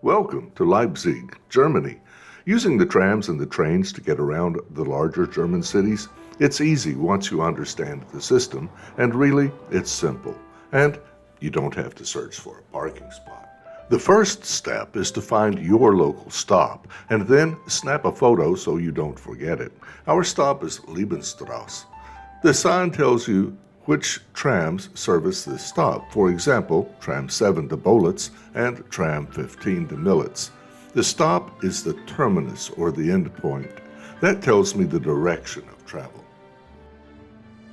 Welcome to Leipzig, Germany. Using the trams and the trains to get around the larger German cities, it's easy once you understand the system, and really, it's simple. And you don't have to search for a parking spot. The first step is to find your local stop, and then snap a photo so you don't forget it. Our stop is Liebenstrasse. The sign tells you which trams service this stop. For example, Tram 7 to Bolitz and Tram 15 to Militz. The stop is the terminus or the end point. That tells me the direction of travel.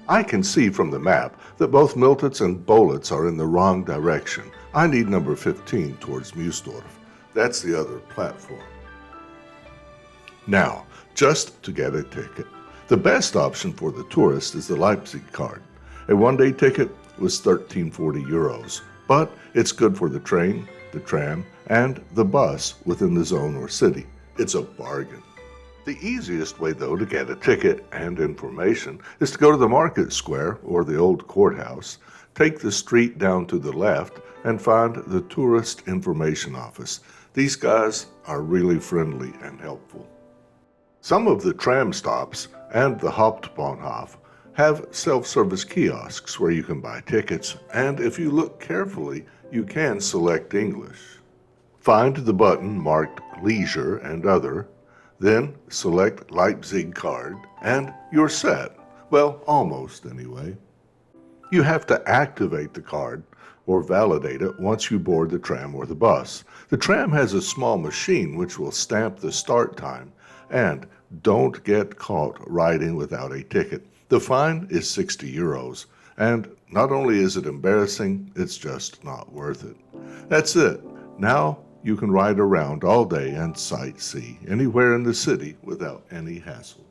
I can see from the map that both Miltitz and Bolitz are in the wrong direction. I need number 15 towards Muesdorf. That's the other platform. Now, just to get a ticket. The best option for the tourist is the Leipzig card. A one-day ticket was €1340, but it's good for the train, the tram, and the bus within the zone or city. It's a bargain. The easiest way, though, to get a ticket and information is to go to the market square or the old courthouse, take the street down to the left, and find the tourist information office. These guys are really friendly and helpful. Some of the tram stops and the Hauptbahnhof have self-service kiosks where you can buy tickets, and if you look carefully, you can select English. Find the button marked Leisure and Other, then select Leipzig card, and you're set. Well, almost anyway. You have to activate the card or validate it once you board the tram or the bus. The tram has a small machine which will stamp the start time, and don't get caught riding without a ticket. The fine is €60, and not only is it embarrassing, it's just not worth it. That's it. Now you can ride around all day and sightsee anywhere in the city without any hassle.